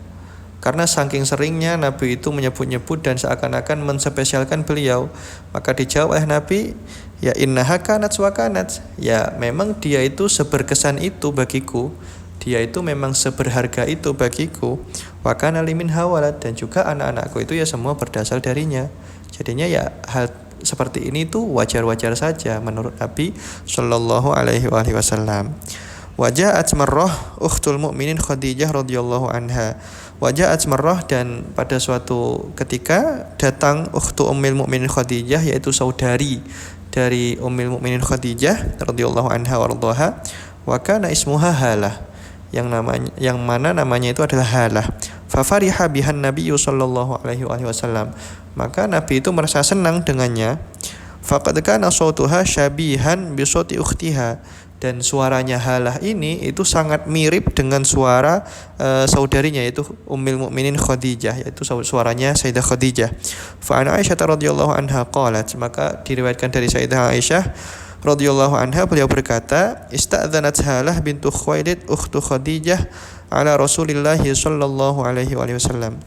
Karena saking seringnya Nabi itu menyebut-nyebut dan seakan-akan menspesialkan beliau, maka dijawab oleh Nabi, ya innaha kanat wa kanat, ya memang dia itu seberkesan itu bagiku, dia itu memang seberharga itu bagiku. Wa kana limin hawalad, dan juga anak-anakku itu ya semua berasal darinya. Jadinya ya hal seperti ini tuh wajar-wajar saja menurut Nabi sallallahu alaihi wasallam. Waja'at Marrah ukhtul mu'minin Khadijah radhiyallahu anha. Waja'at Marrah, dan pada suatu ketika datang ukhtu ummil mu'minin Khadijah, yaitu saudari dari ummil mu'minin Khadijah radhiyallahu anha warḍaha. Wa kana ismuha Halah, yang mana namanya itu adalah Halah. Fa fariha bihan Nabiyyu sallallahu alaihi wasallam, maka Nabi itu merasa senang dengannya. Faqad kana sautuha syabihan bi sauti ukhtiha, dan suaranya Halah ini itu sangat mirip dengan suara saudarinya, yaitu Ummul Mukminin Khadijah, yaitu suaranya Sayyidah Khadijah. Fa an Aisyah radhiyallahu anha qalat, maka diriwayatkan dari Sayyidah Aisyah radhiyallahu anha, beliau berkata, ista'dzanat Halah bintu Khuwailid ukhtu Khadijah ala Rasulillah sallallahu alaihi wasallam.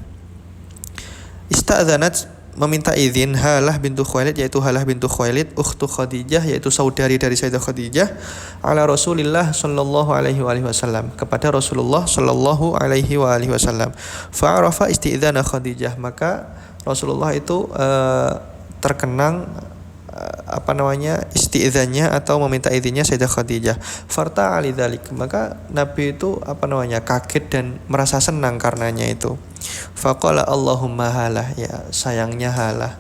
Ista'dzanat, meminta izin, Halah bintu Khuwailid, yaitu Halah bintu Khuwailid ukhtu Khadijah, yaitu saudari dari Sayyidah Khadijah, ala Rasulillah sallallahu alaihi wasallam, kepada Rasulullah sallallahu alaihi wasallam. Fa'arafa isti'dzana Khadijah, maka Rasulullah itu terkenang isti'dzannya atau meminta izinnya Sayyidah Khadijah. Farta ali dzalik, maka Nabi itu kaget dan merasa senang karenanya itu. Faqala Allahumma Halah, ya sayangnya Halah,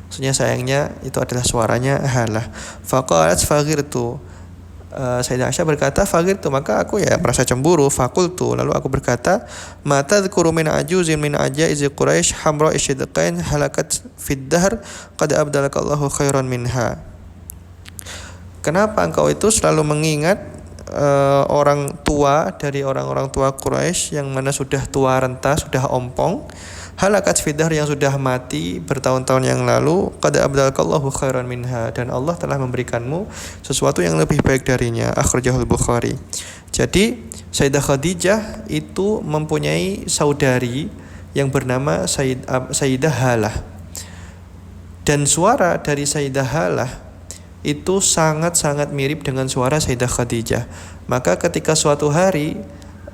maksudnya sayangnya itu adalah suaranya Halah. Faqalat faghirtu, Sayyidah Aisyah berkata, faghirtu, maka aku ya merasa cemburu. Faqultu, lalu aku berkata, ma tadhkuru min ajuzin min ajaiz Quraisy hamra isyidqain halakat fid dahr qad abdalakallahu khairan minha. Kenapa engkau itu selalu mengingat orang tua dari orang-orang tua Quraisy yang mana sudah tua renta, sudah ompong, halakat fidar, yang sudah mati bertahun-tahun yang lalu, qad abdalakallahu khairan minha, dan Allah telah memberikanmu sesuatu yang lebih baik darinya. Akhrajahul Bukhari. Jadi Sayyidah Khadijah itu mempunyai saudari yang bernama Sayyidah Halah. Dan suara dari Sayyidah Halah itu sangat-sangat mirip dengan suara Sayyidah Khadijah. Maka ketika suatu hari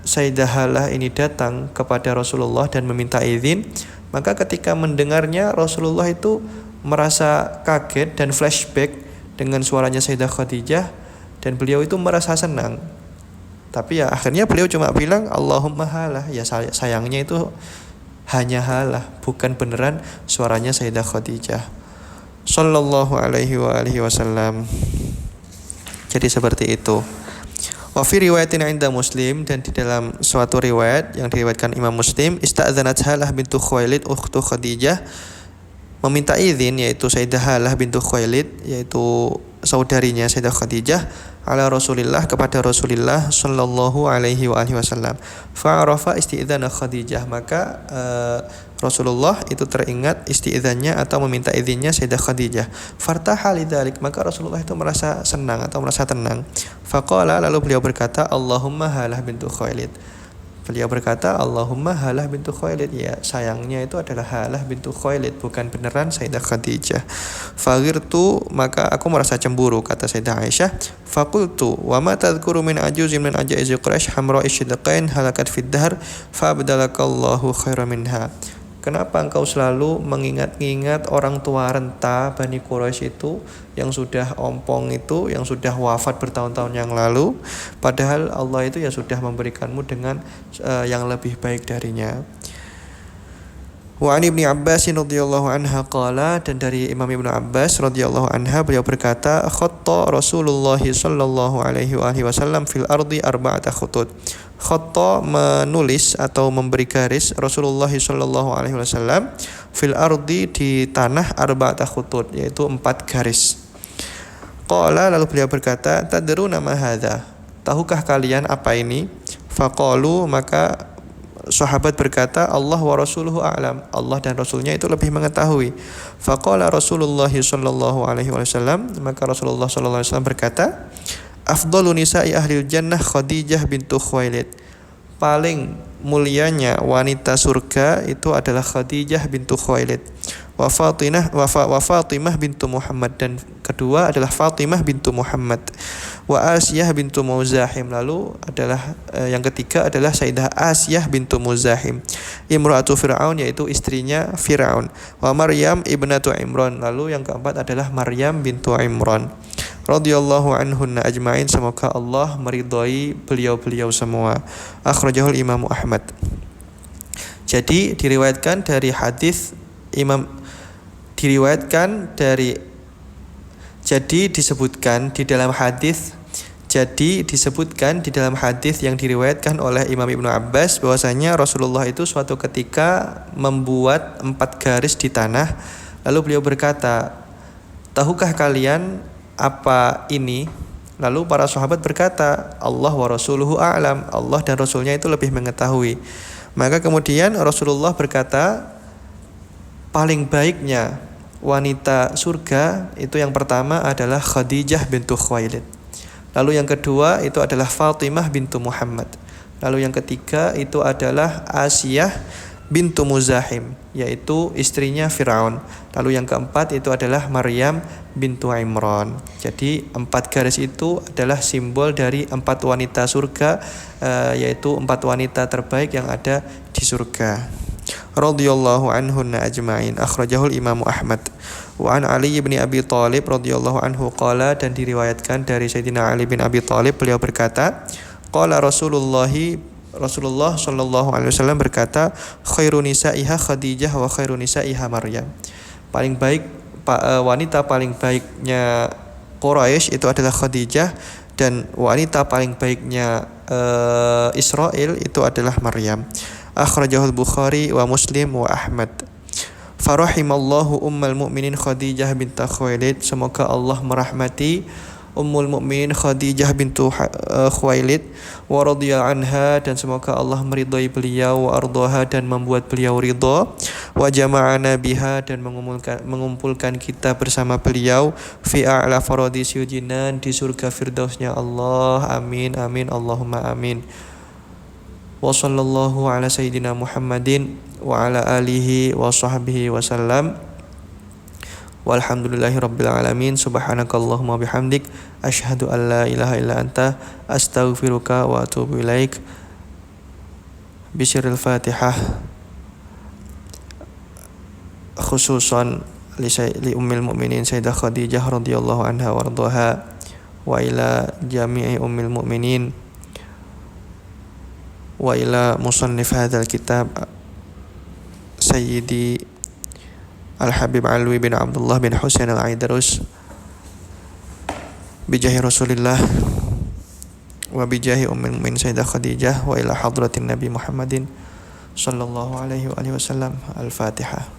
Sayyidah Halah ini datang kepada Rasulullah dan meminta izin, maka ketika mendengarnya Rasulullah itu merasa kaget dan flashback dengan suaranya Sayyidah Khadijah, dan beliau itu merasa senang. Tapi ya akhirnya beliau cuma bilang Allahumma halah. Ya sayangnya itu hanya halah, bukan beneran suaranya Sayyidah Khadijah sallallahu alaihi wa alihi wasallam. Jadi seperti itu. Wa fi riwayatin 'inda Muslim, dan di dalam suatu riwayat yang diriwayatkan Imam Muslim, ista'dzanat Halah bintu Khuwailid ukhtu Khadijah, meminta izin yaitu Sayyidah Halah bintu Khuwailid, yaitu saudarinya Sayyidah Khadijah, ala Rasulillah, kepada Rasulullah sallallahu alaihi wa alihi wasallam. Fa'arafa isti'dzana Khadijah, maka Rasulullah itu teringat isti'dzannya atau meminta izinnya Sayyidah Khadijah. Fartaha lidzalik, maka Rasulullah itu merasa senang atau merasa tenang. Faqala, lalu beliau berkata, Allahumma Halah bintu Khuwailid. Beliau berkata, Allahumma Halah bintu Khuwailid. Ya, sayangnya itu adalah Halah bintu Khuwailid, bukan beneran Sayyidah Khadijah. Faghirtu, maka aku merasa cemburu, kata Sayyidah Aisyah. Faqultu, wa ma tadhkuru min ajuzin min ajaizi Quraisy hamra'i shidqain halakat fid dahr fa abdalakallahu khairan minha. Kenapa engkau selalu mengingat-ingat orang tua renta Bani Quraisy itu yang sudah ompong itu, yang sudah wafat bertahun-tahun yang lalu, padahal Allah itu ya sudah memberikanmu dengan yang lebih baik darinya. Wa an Ibnu Abbas radhiyallahu anha qala, dan dari Imam Ibnu Abbas radhiyallahu anha beliau berkata, khatta Rasulullah sallallahu alaihi wasallam fil ardi arba'ata khutut. Khatta, menulis atau memberi garis, Rasulullah sallallahu alaihi wasallam fil ardi, di tanah, arba'ata khutut, yaitu 4 garis. Qala, lalu beliau berkata, tadruna ma hadza, tahukah kalian apa ini? Faqalu, maka sahabat berkata, Allah wa rasuluhu a'lam, Allah dan Rasulnya itu lebih mengetahui. Faqala Rasulullah sallallahu alaihi wasallam, maka Rasulullah sallallahu alaihi wasallam berkata, afdalu nisa'i ahlil jannah Khadijah bintu Khuwailid, paling mulianya wanita surga itu adalah Khadijah bintu Khuwailid. Wa Fatimah bintu Muhammad, dan kedua adalah Fatimah bintu Muhammad. Wa Asiyah bintu Muzahim, lalu adalah yang ketiga adalah Sayyidah Asiyah bintu Muzahim. Imra'atu Fir'aun, yaitu istrinya Fir'aun. Wa Maryam ibnatu Imran, lalu yang keempat adalah Maryam bintu Imran. Radhiyallahu anhunna ajma'in, semoga Allah meridhai beliau-beliau semua. Akhrajahul Imam Ahmad. Jadi diriwayatkan dari hadis Imam, diriwayatkan dari, jadi disebutkan di dalam hadis, jadi disebutkan di dalam hadis yang diriwayatkan oleh Imam Ibnu Abbas bahwasanya Rasulullah itu suatu ketika membuat 4 garis di tanah, lalu beliau berkata, tahukah kalian apa ini? Lalu para sahabat berkata, Allah wa rasuluhu a'lam, Allah dan Rasulnya itu lebih mengetahui. Maka kemudian Rasulullah berkata, paling baiknya wanita surga itu yang pertama adalah Khadijah bintu Khuwailid. Lalu yang kedua itu adalah Fatimah bintu Muhammad. Lalu yang ketiga itu adalah Asiyah bintu Muzahim, yaitu istrinya Fir'aun. Lalu yang keempat itu adalah Maryam bintu Imran. Jadi 4 garis itu adalah simbol dari 4 wanita surga, yaitu 4 wanita terbaik yang ada di surga. Radhiyallahu anhunna ajma'in. Akhrajahul Imam Ahmad. Wa an Ali bin Abi Thalib radhiyallahu anhu qala, dan diriwayatkan dari Sayyidina Ali bin Abi Thalib, beliau berkata, qala Rasulullah sallallahu alaihi wasallam berkata, khairun nisa'iha Khadijah wa khairun nisa'iha Maryam. Paling baik wanita paling baiknya Quraisy itu adalah Khadijah, dan wanita paling baiknya Israel itu adalah Maryam. Akhrajahul Bukhari wa Muslim wa Ahmad. Farahimallahu ummul mukminin Khadijah bint Khuwailid, semoga Allah merahmati Ummul Mukminin Khadijah bintu Khuwailid wa radhiya anha, dan semoga Allah meridhai beliau, wa ardhaha, dan membuat beliau ridha, wa jama'ana biha, dan mengumpulkan kita bersama beliau fi a'la faradis yujinan, di surga firdausnya Allah. Amin amin Allahumma amin. Wa sallallahu ala sayyidina Muhammadin wa ala alihi wa sahbihi wasallam. walhamdulillahi rabbil alamin. Subhanakallahumma bihamdik asyhadu an la ilaha illa anta astaghfiruka wa atubu ilaik. Bisyiril Fatihah khususan li ummil mu'minin Sayyidah Khadijah radhiyallahu anha wardaha wa ila jami'i ummil mu'minin wa ila musannif hadzal kitab Sayyidi Al-Habib Alwi bin Abdullah bin Husain Al-Aidarus bijahi Rasulillah wa bijahi ummil mu'minin Sayyidah Khadijah wa ila hadratin Nabi Muhammadin sallallahu alaihi wa alihi wasallam. Al-Fatihah.